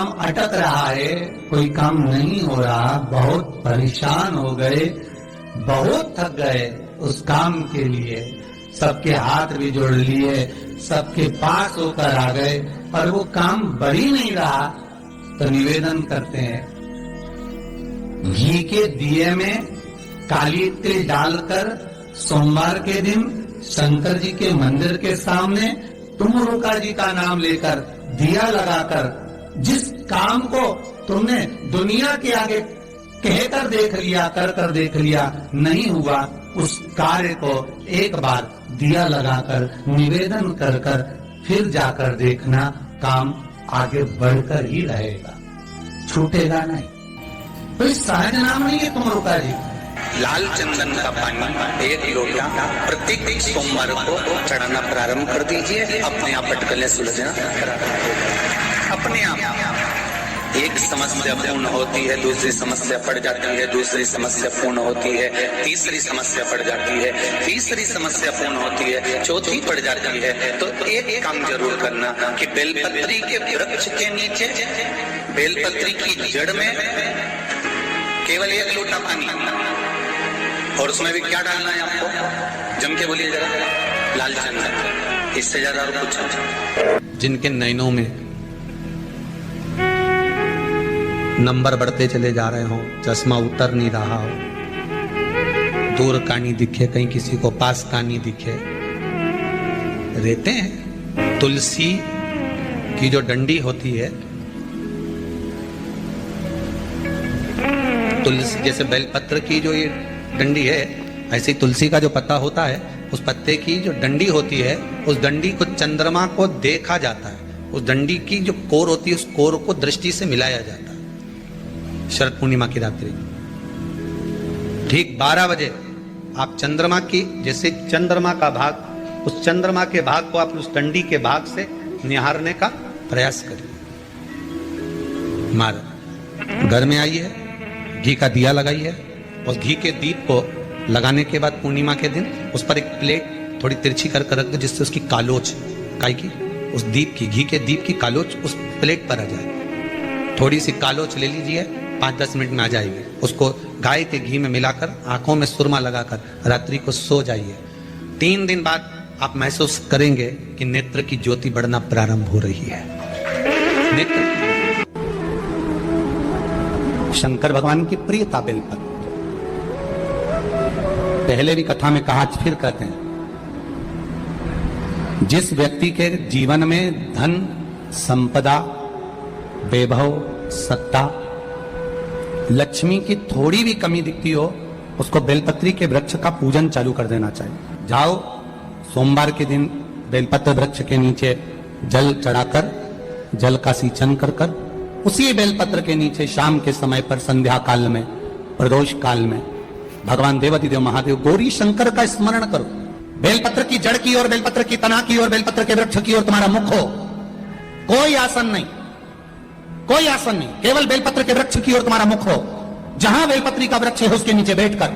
काम अटक रहा है, कोई काम नहीं हो रहा, बहुत परेशान हो गए, बहुत थक गए उस काम के लिए, सबके हाथ भी जोड़ लिए, सबके पास होकर आ गए, पर वो काम बढ़ ही नहीं रहा, तो निवेदन करते हैं घी के दिए में काली तिल डालकर सोमवार के दिन शंकर जी के मंदिर के सामने तुमरुका जी का नाम लेकर दिया लगाकर जिस काम को तुमने दुनिया के आगे कहकर देख लिया, कर देख लिया, नहीं हुआ, उस कार्य को एक बार दिया लगाकर निवेदन कर फिर जाकर देखना, काम आगे बढ़कर ही रहेगा, छूटेगा नहीं। तो इस सहज नाम नहीं है तुमरुका जी। लाल चंदन का पानी 1 लोटा प्रत्येक सोमवार को चढ़ाना प्रारंभ कर दीजिए। अपने आप अटकलें सुलझना अपने आप। एक समस्या पूर्ण होती है, दूसरी समस्या पड़ जाती है, दूसरी समस्या पूर्ण होती है, तीसरी समस्या पड़ जाती है, तीसरी समस्या पूर्ण होती है, चौथी पड़ जाती है। तो एक काम जरूर करना कि बेलपत्री के वृक्ष के नीचे, बेलपत्री की जड़ में केवल 1 लोटा पानी, और उसमें भी क्या डालना है आपको, जम के बोलिए जरा, लाल चंदन, इससे ज्यादा और कुछ। जिनके नयनों में नंबर बढ़ते चले जा रहे हो, चश्मा उतर नहीं रहा हो, दूर का नहीं दिखे, कहीं किसी को पास का नहीं दिखे, रहते हैं। तुलसी की जो डंडी होती है, तुलसी जैसे बेलपत्र की जो ये डंडी है, ऐसे ही तुलसी का जो पत्ता होता है, उस पत्ते की जो डंडी होती है, उस डंडी को चंद्रमा को देखा जाता है, उस डंडी की जो कोर होती है, उस कोर को दृष्टि से मिलाया जाता है। शरद पूर्णिमा की रात्रि ठीक 12 बजे आप चंद्रमा की, जैसे चंद्रमा का भाग, उस चंद्रमा के भाग को आप उस डंडी के भाग से निहारने का प्रयास करिए। मार घर में आइए, घी का दिया लगाइए, उस घी के दीप को लगाने के बाद पूर्णिमा के दिन उस पर एक प्लेट थोड़ी तिरछी कर रख दो, जिससे उसकी कालोच, काई की, उस दीप की, घी के दीप की कालोच उस प्लेट पर आ जाए। थोड़ी सी कालोच ले लीजिए, 5-10 मिनट में आ जाएगी। उसको गाय के घी में मिलाकर आंखों में सुरमा लगाकर रात्रि को सो जाइए। 3 दिन बाद आप महसूस करेंगे कि नेत्र की ज्योति बढ़ना प्रारंभ हो रही है। नेत्र शंकर भगवान की प्रियता बेलपत्र, पहले भी कथा में कहा, आज फिर कहते हैं, जिस व्यक्ति के जीवन में धन, संपदा, वैभव, सत्ता, लक्ष्मी की थोड़ी भी कमी दिखती हो, उसको बेलपत्री के वृक्ष का पूजन चालू कर देना चाहिए। जाओ सोमवार के दिन बेलपत्र वृक्ष के नीचे जल चढ़ाकर, जल का सिंचन कर उसी बेलपत्र के नीचे शाम के समय पर, संध्या काल में, प्रदोष काल में भगवान देवाधिदेव महादेव गौरी शंकर का स्मरण करो। बेलपत्र की जड़ की ओर, बेलपत्र की तना की ओर, बेलपत्र के वृक्ष की ओर तुम्हारा मुख हो, कोई आसन नहीं, कोई आसन नहीं, केवल बेलपत्र के वृक्ष की ओर तुम्हारा मुख हो। जहां बेलपत्री का वृक्ष है उसके नीचे बैठकर,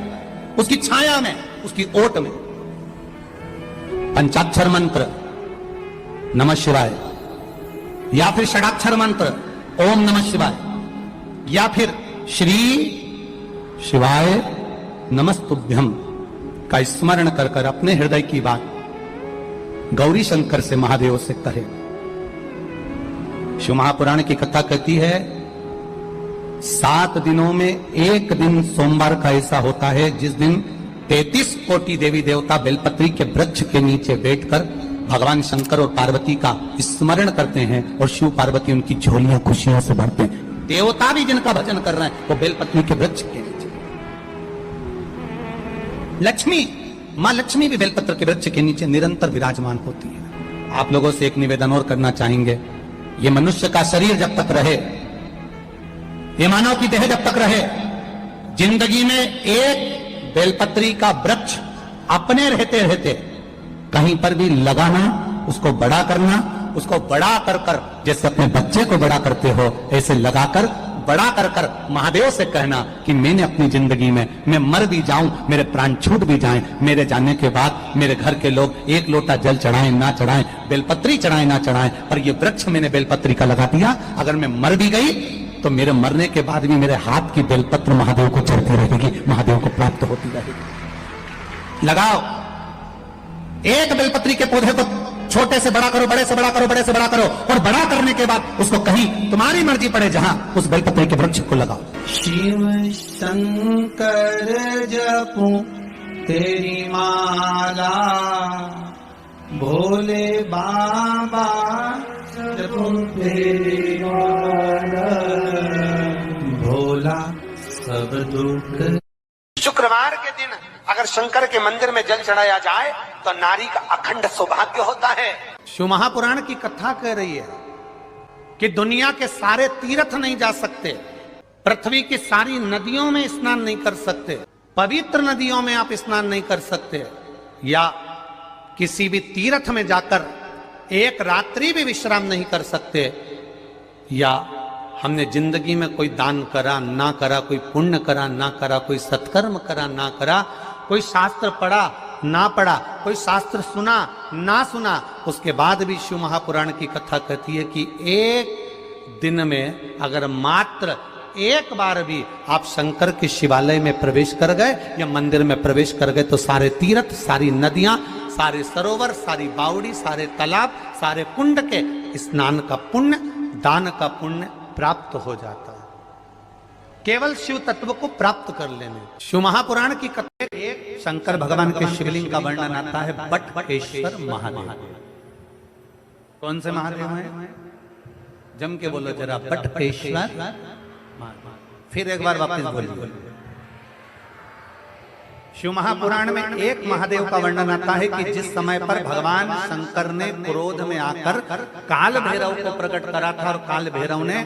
उसकी छाया में, उसकी ओट में पंचाक्षर मंत्र नमः शिवाय, या फिर षडाक्षर मंत्र ओम नमः शिवाय, या फिर श्री शिवाय नमस्तुभ्यम का स्मरण कर अपने हृदय की बात गौरी शंकर से, महादेव से कहे। शिव महापुराण की कथा कहती है, 7 दिनों में एक दिन सोमवार का ऐसा होता है जिस दिन 33 कोटि देवी देवता बेलपत्री के वृक्ष के नीचे बैठकर भगवान शंकर और पार्वती का स्मरण करते हैं, और शिव पार्वती उनकी झोलियां खुशियों से भरते हैं। देवता भी जिनका भजन कर रहे हैं वो बेलपत्री के वृक्ष के नीचे। लक्ष्मी, मां लक्ष्मी भी बेलपत्र के वृक्ष के नीचे निरंतर विराजमान होती है। आप लोगों से एक निवेदन और करना चाहेंगे, ये मनुष्य का शरीर जब तक रहे, ये मानव की देह जब तक रहे, जिंदगी में एक बेलपत्री का वृक्ष अपने रहते रहते कहीं पर भी लगाना, उसको बड़ा करना, उसको बड़ा कर जैसे अपने बच्चे को बड़ा करते हो, ऐसे लगाकर बड़ा कर कर महादेव से कहना कि मैंने अपनी जिंदगी में, मैं मर भी जाऊं, मेरे प्राण छूट भी जाएं, मेरे जाने के बाद मेरे घर के लोग एक लोटा जल चढ़ाएं ना चढ़ाएं, बेलपत्री चढ़ाएं ना चढ़ाएं, पर ये वृक्ष मैंने बेलपत्री का लगा दिया, अगर मैं मर भी गई तो मेरे मरने के बाद भी मेरे हाथ की बेलपत्र महादेव को चढ़ती रहेगी, महादेव को प्राप्त होती रहेगी। लगाओ एक बेलपत्री के पौधे को, छोटे से बड़ा करो, बड़े से बड़ा करो, बड़े से बड़ा करो, और बड़ा करने के बाद उसको कहीं तुम्हारी मर्जी पड़े जहां, उस बेलपत्री के वृक्ष को लगाओ। शिव शंकर जपू तेरी माला, भोले बाबा जपू तेरी माला, भोला सब दुख। शुक्रवार के दिन अगर शंकर के मंदिर में जल चढ़ाया जाए तो नारी का अखंड सौभाग्य होता है। शिव महापुराण की कथा कह रही है कि दुनिया के सारे तीर्थ नहीं जा सकते, पृथ्वी की सारी नदियों में स्नान नहीं कर सकते, पवित्र नदियों में आप स्नान नहीं कर सकते, या किसी भी तीर्थ में जाकर एक रात्रि भी विश्राम नहीं कर सकते, या हमने जिंदगी में कोई दान करा ना करा, कोई पुण्य करा ना करा, कोई सत्कर्म करा ना करा, कोई शास्त्र पढ़ा ना पढ़ा, कोई शास्त्र सुना ना सुना, उसके बाद भी शिव महापुराण की कथा कहती है कि एक दिन में अगर मात्र एक बार भी आप शंकर के शिवालय में प्रवेश कर गए या मंदिर में प्रवेश कर गए तो सारे तीर्थ, सारी नदियां, सारे सरोवर, सारी बावड़ी, सारे तालाब, सारे कुंड के स्नान का पुण्य, दान का पुण्य प्राप्त हो जाता है, केवल शिव तत्व को प्राप्त कर लेने। शिव महापुराण की कथा एक शंकर भगवान के शिवलिंग का वर्णन आता है, बटकेश्वर महादेव। कौन से महादेव हैं? जम के बोलो जरा, बटकेश्वर। फिर एक बार वापस बोलिए। शिव महापुराण में एक महादेव का वर्णन आता है कि जिस समय पर भगवान शंकर ने क्रोध में आकर काल भैरव को प्रकट करा था और काल भैरव ने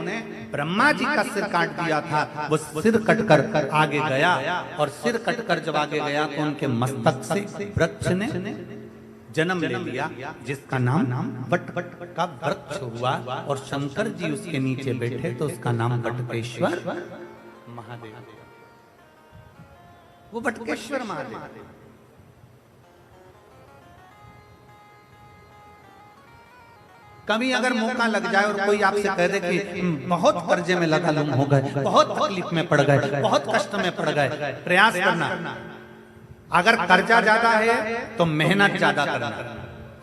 ब्रह्मा जी का सिर काट दिया था, वो सिर कटकर आगे गया, और सिर कटकर जब आगे गया तो उनके मस्तक से वृक्ष ने जन्म ले लिया, जिसका नाम बट का वृक्ष हुआ, और शंकर जी उसके नीचे बैठे तो उसका नाम बटकेश्वर महादेव। वो बटकेश्वर महादेव। कभी अगर मौका लग जाए और कोई आपसे कह दे कि बहुत कर्जे में लगा लुम हो गए, बहुत तकलीफ में पड़ गए, बहुत कष्ट में पड़ गए, प्रयास करना। अगर कर्जा ज्यादा है तो मेहनत ज्यादा करना,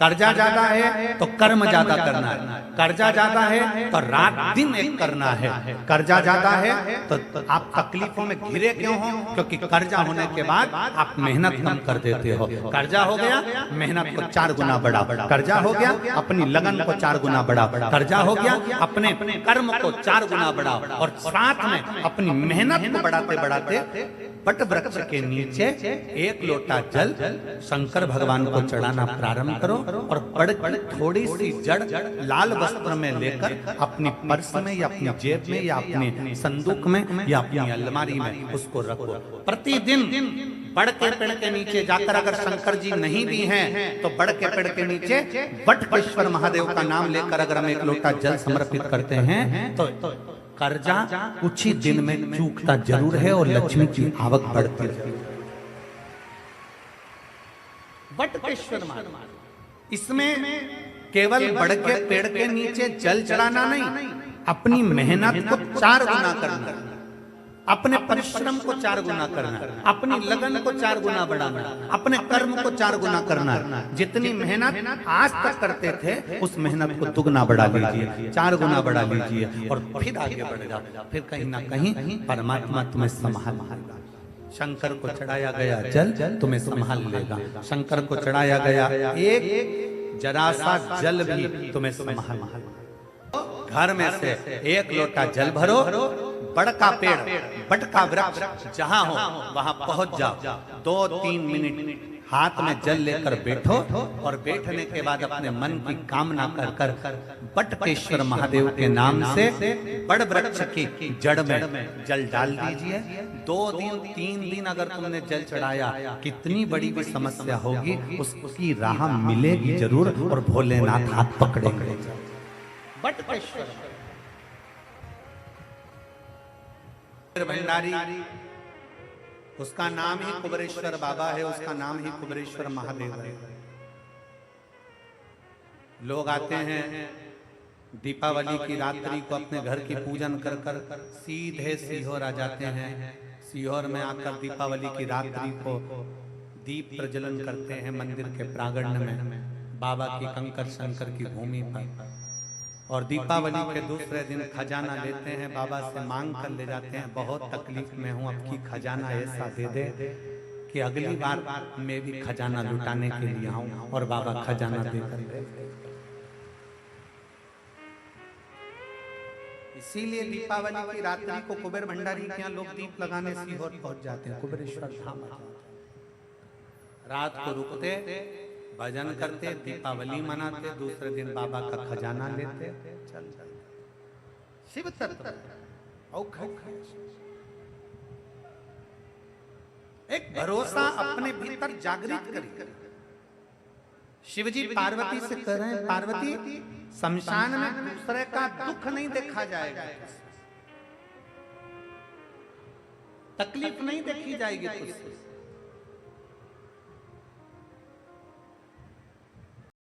कर्जा ज्यादा है तो कर्म ज्यादा करना है, कर्जा ज्यादा है तो रात दिन एक करना है, कर्जा ज्यादा है तो आप तकलीफों में घिरे क्यों हो? क्योंकि कर्जा होने के बाद आप मेहनत कम कर देते हो। कर्जा हो गया, मेहनत को 4 गुना बढ़ा, कर्जा हो गया, अपनी लगन को 4 गुना बढ़ा, कर्जा हो गया, अपने कर्म को 4 गुना बढ़ा, और साथ में अपनी मेहनत को बढ़ाते बढ़ाते बट वृक्ष के नीचे एक लोटा जल शंकर भगवान को चढ़ाना प्रारंभ करो, और बड़ थोड़ी सी जड़ लाल वस्त्र में लेकर अपनी पर्स में या अपनी जेब में या अपने संदूक में या अपनी अलमारी में उसको रखो। प्रतिदिन बड़ के पेड़ के नीचे जाकर अगर शंकर जी नहीं भी हैं तो बड़ के पेड़ के नीचे बटकेश्वर महादेव का नाम लेकर अगर हम एक लोटा जल समर्पित करते हैं तो कर्जा कुछ ही दिन में चूकता जरूर है और लक्ष्मी की आवक बढ़ती है। बटकेश्वर महादेव, इसमें केवल बड़ के पेड़ के नीचे जल चढ़ाना नहीं, अपनी मेहनत को 4 गुना करना, अपने परिश्रम को 4 गुना करना, अपनी लगन को 4 गुना बढ़ाना, अपने कर्म को 4 गुना करना। जितनी मेहनत आज तक करते थे उस मेहनत को दुगना बढ़ा लीजिए, 4 गुना बढ़ा लीजिए, और फिर आगे बढ़ जाओ। फिर कहीं ना कहीं परमात्मा तुम्हें संभाल लेगा। शंकर को चढ़ाया गया जल तुम्हें संभाल लेगा, शंकर को चढ़ाया गया एक जरा सा जल भी तुम्हें संभाल। घर में से एक लोटा जल भरो, बड़ का पेड़, बट का वृक्ष जहां हो वहां पहुंच जाओ, 2-3 मिनट हाथ में जल लेकर बैठो, और बैठने के बाद अपने मन की कामना कर कर बटकेश्वर महादेव के नाम से बड़ वृक्ष की जड़ में जल डाल दीजिए। 2 दिन 3 दिन अगर तुमने जल चढ़ाया, कितनी बड़ी भी समस्या होगी उसकी राह मिलेगी जरूर, और भोलेनाथ हाथ पकड़ेंगे। बटकेश्वर भंडारी, उसका नाम ही कुबेरेश्वर बाबा है, उसका नाम ही कुबेरेश्वर महादेव है। लोग आते हैं दीपावली की रात्रि को अपने घर की पूजन कर कर सीधे सीहोर आ जाते हैं। सीहोर में आकर दीपावली की रात्रि को दीप प्रज्वलन करते हैं मंदिर के प्रांगण में, बाबा की कंकर शंकर की भूमि पर। और दीपावली के दूसरे दिन खजाना लेते हैं, बाबा से मांग कर ले जाते हैं, बहुत तकलीफ में हूं, अब की खजाना ऐसा दे दे कि अगली बार मैं भी खजाना लुटाने के लिए आऊं। और बाबा खजाना देकर गए। इसीलिए दीपावली की रात्रि को कुबेर भंडारी के यहाँ लोग दीप लगाने सीहोर पहुंच जाते हैं, कुबेरेश्वर धाम। रात को रुकते, भजन करते, दीपावली मनाते, दूसरे दिन बाबा का खजाना लेते। चल शिव तत्व एक भरोसा अपने भीतर जागृत करिए। शिवजी पार्वती से कह रहे हैं, पार्वती शमशान में दूसरे का दुख नहीं देखा जाएगा, तकलीफ नहीं देखी जाएगी तुझसे।